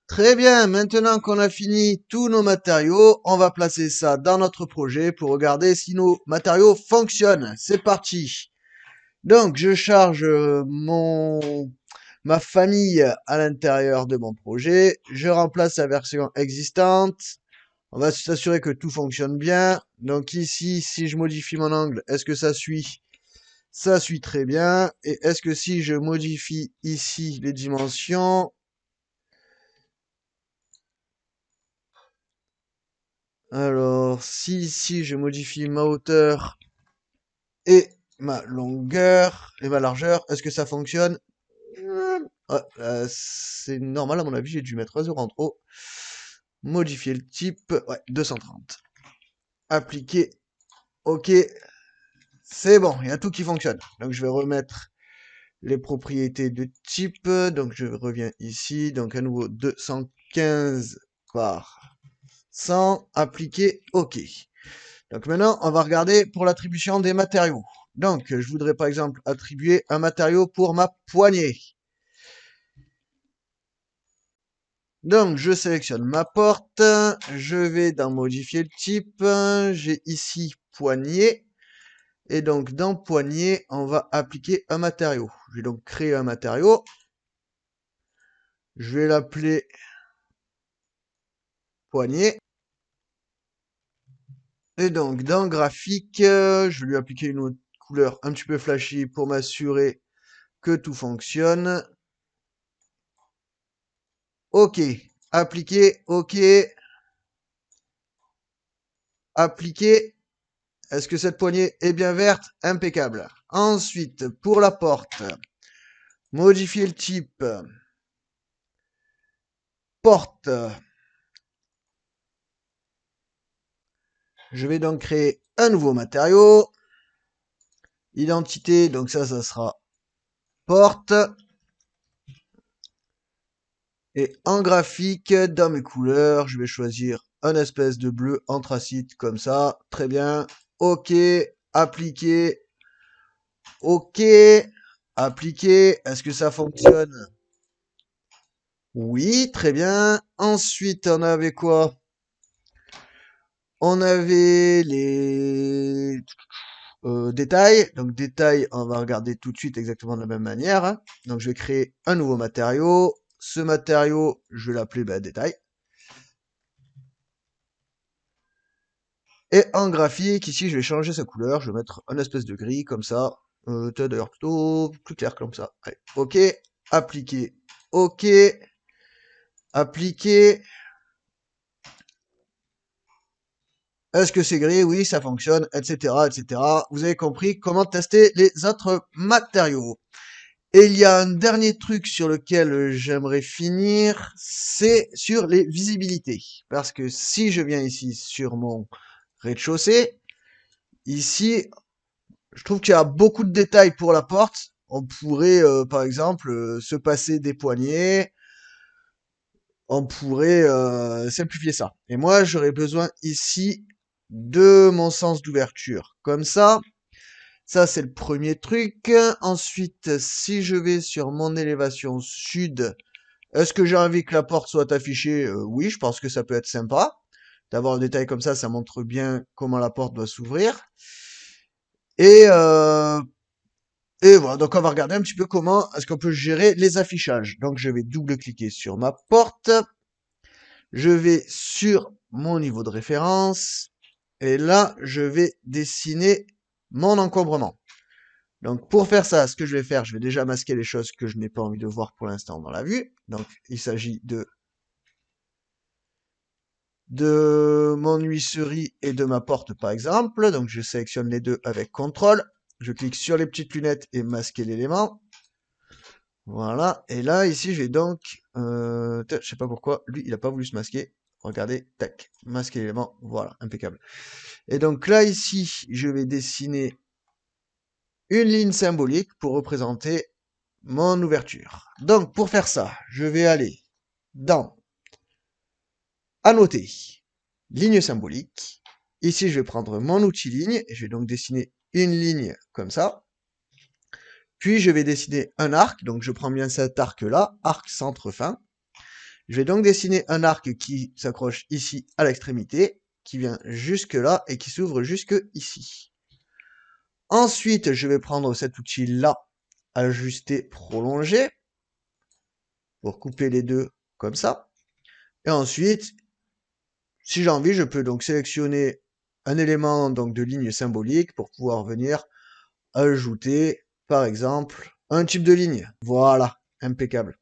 Très bien, maintenant qu'on a fini tous nos matériaux, on va placer ça dans notre projet pour regarder si nos matériaux fonctionnent. C'est parti. Donc, je charge ma famille à l'intérieur de mon projet. Je remplace la version existante. On va s'assurer que tout fonctionne bien. Donc ici, si je modifie mon angle, est-ce que ça suit? Ça suit très bien. Et est-ce que si je modifie ici les dimensions, alors si ici je modifie ma hauteur et ma longueur et ma largeur, est-ce que ça fonctionne? Ouais, c'est normal à mon avis, j'ai dû mettre 0 en trop. Modifier le type, ouais, 230. Appliquer, ok, c'est bon, il y a tout qui fonctionne. Donc je vais remettre les propriétés de type. Donc je reviens ici. Donc à nouveau 215 par 100. Appliquer. OK. Donc maintenant, on va regarder pour l'attribution des matériaux. Donc je voudrais par exemple attribuer un matériau pour ma poignée. Donc je sélectionne ma porte. Je vais dans modifier le type. J'ai ici poignée. Et donc dans poignée, on va appliquer un matériau. Je vais donc créer un matériau. Je vais l'appeler poignée. Et donc, dans graphique, je vais lui appliquer une autre couleur un petit peu flashy pour m'assurer que tout fonctionne. OK. Appliquer. OK. Appliquer. Est-ce que cette poignée est bien verte? Impeccable. Ensuite, pour la porte, modifier le type. Porte. Je vais donc créer un nouveau matériau. Identité, donc ça sera porte. Et en graphique, dans mes couleurs, je vais choisir un espèce de bleu anthracite comme ça. Très bien. OK. Appliquer. OK. Appliquer. Est-ce que ça fonctionne? Oui, très bien. Ensuite, on avait quoi? On avait les détails. Donc détails, on va regarder tout de suite exactement de la même manière, hein. Donc je vais créer un nouveau matériau. Ce matériau, je vais l'appeler détail. Et en graphique, ici, je vais changer sa couleur. Je vais mettre un espèce de gris, comme ça. D'ailleurs, plutôt plus clair comme ça. Allez, OK. Appliquer. OK. Appliquer. Est-ce que c'est gris? Oui, ça fonctionne, etc., etc. Vous avez compris comment tester les autres matériaux. Et il y a un dernier truc sur lequel j'aimerais finir, c'est sur les visibilités. Parce que si je viens ici sur mon rez-de-chaussée, ici, je trouve qu'il y a beaucoup de détails pour la porte. On pourrait, par exemple, se passer des poignées. On pourrait simplifier ça. Et moi, j'aurais besoin ici de mon sens d'ouverture. Comme ça c'est le premier truc. Ensuite, si je vais sur mon élévation sud, est-ce que j'ai envie que la porte soit affichée? Oui, je pense que ça peut être sympa. D'avoir un détail comme ça montre bien comment la porte doit s'ouvrir. Et Et voilà, donc on va regarder un petit peu comment est-ce qu'on peut gérer les affichages. Donc je vais double-cliquer sur ma porte, je vais sur mon niveau de référence, et là je vais dessiner mon encombrement. Donc pour faire ça, ce que je vais faire, je vais déjà masquer les choses que je n'ai pas envie de voir pour l'instant dans la vue. Donc il s'agit de mon huisserie et de ma porte par exemple. Donc je sélectionne les deux avec CTRL, je clique sur les petites lunettes et masquer l'élément. Voilà, et là, ici, je vais donc... je sais pas pourquoi, lui, il a pas voulu se masquer. Regardez, tac, masquer l'élément, voilà, impeccable. Et donc là, ici, je vais dessiner une ligne symbolique pour représenter mon ouverture. Donc, pour faire ça, je vais aller dans Annoter, ligne symbolique. Ici, je vais prendre mon outil ligne, et je vais donc dessiner une ligne comme ça. Puis, je vais dessiner un arc, donc je prends bien cet arc-là, arc centre-fin. Je vais donc dessiner un arc qui s'accroche ici à l'extrémité, qui vient jusque là et qui s'ouvre jusque ici. Ensuite, je vais prendre cet outil-là, ajuster, prolonger, pour couper les deux comme ça. Et ensuite, si j'ai envie, je peux donc sélectionner un élément donc de ligne symbolique pour pouvoir venir ajouter, par exemple, un type de ligne. Voilà, impeccable.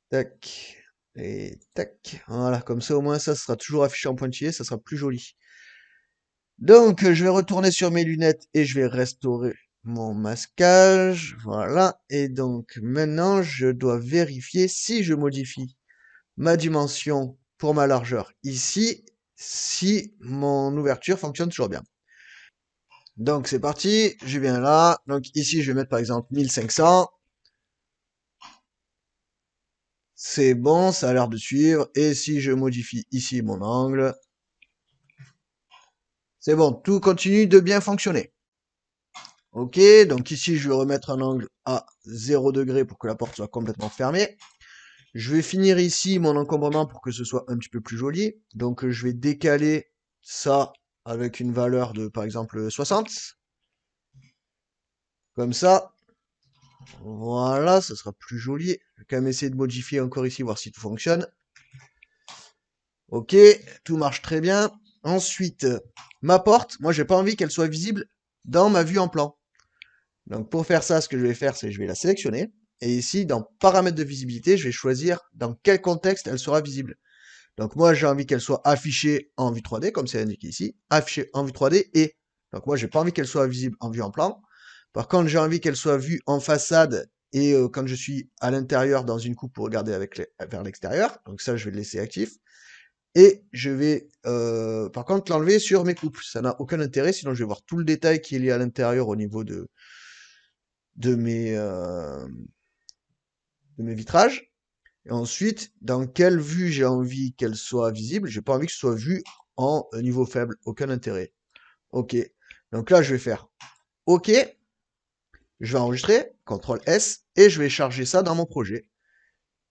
Tac, et tac. Voilà, comme ça au moins ça sera toujours affiché en pointillé, ça sera plus joli. Donc, je vais retourner sur mes lunettes et je vais restaurer mon masquage. Voilà. Et donc, maintenant, je dois vérifier si je modifie ma dimension pour ma largeur ici, si mon ouverture fonctionne toujours bien. Donc, c'est parti. Je viens là. Donc, ici, je vais mettre par exemple 1500. C'est bon, ça a l'air de suivre. Et si je modifie ici mon angle, c'est bon, tout continue de bien fonctionner. Ok, donc ici je vais remettre un angle à 0 degré pour que la porte soit complètement fermée. Je vais finir ici mon encombrement pour que ce soit un petit peu plus joli. Donc je vais décaler ça avec une valeur de par exemple 60. Comme ça. Voilà, ça sera plus joli. Je vais quand même essayer de modifier encore ici, voir si tout fonctionne. Ok, tout marche très bien. Ensuite, ma porte, moi j'ai pas envie qu'elle soit visible dans ma vue en plan. Donc pour faire ça, ce que je vais faire, c'est que je vais la sélectionner. Et ici, dans paramètres de visibilité, je vais choisir dans quel contexte elle sera visible. Donc moi, j'ai envie qu'elle soit affichée en vue 3D, comme c'est indiqué ici. Affichée en vue 3D et... Donc moi, j'ai pas envie qu'elle soit visible en vue en plan. Par contre, j'ai envie qu'elle soit vue en façade et quand je suis à l'intérieur dans une coupe pour regarder vers l'extérieur. Donc ça, je vais le laisser actif. Et je vais, par contre, l'enlever sur mes coupes. Ça n'a aucun intérêt, sinon je vais voir tout le détail qui est lié à l'intérieur au niveau de mes, euh, de mes vitrages. Et ensuite, dans quelle vue j'ai envie qu'elle soit visible. J'ai pas envie que ce soit vu en niveau faible. Aucun intérêt. OK. Donc là, je vais faire OK. Je vais enregistrer, CTRL S, et je vais charger ça dans mon projet.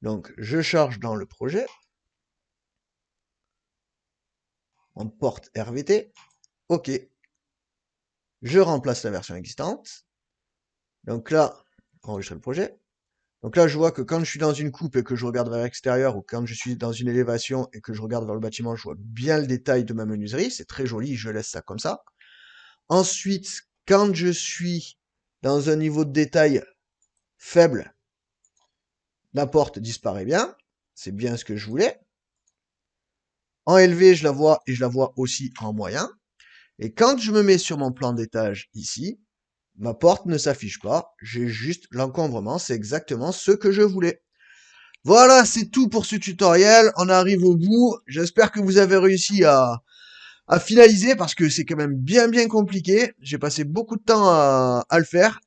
Donc, je charge dans le projet. On porte RVT. OK. Je remplace la version existante. Donc là, enregistrer le projet. Donc là, je vois que quand je suis dans une coupe et que je regarde vers l'extérieur, ou quand je suis dans une élévation et que je regarde vers le bâtiment, je vois bien le détail de ma menuiserie. C'est très joli, je laisse ça comme ça. Ensuite, quand je suis dans un niveau de détail faible, la porte disparaît bien. C'est bien ce que je voulais. En élevé, je la vois et je la vois aussi en moyen. Et quand je me mets sur mon plan d'étage ici, ma porte ne s'affiche pas. J'ai juste l'encombrement. C'est exactement ce que je voulais. Voilà, c'est tout pour ce tutoriel. On arrive au bout. J'espère que vous avez réussi à finaliser parce que c'est quand même bien compliqué. J'ai passé beaucoup de temps à le faire.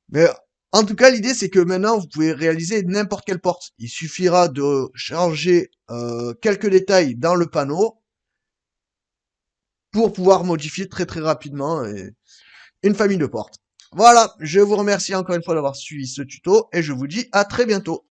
Mais en tout cas, l'idée c'est que maintenant vous pouvez réaliser n'importe quelle porte. Il suffira de changer quelques détails dans le panneau pour pouvoir modifier très rapidement une famille de portes. Voilà, je vous remercie encore une fois d'avoir suivi ce tuto et je vous dis à très bientôt.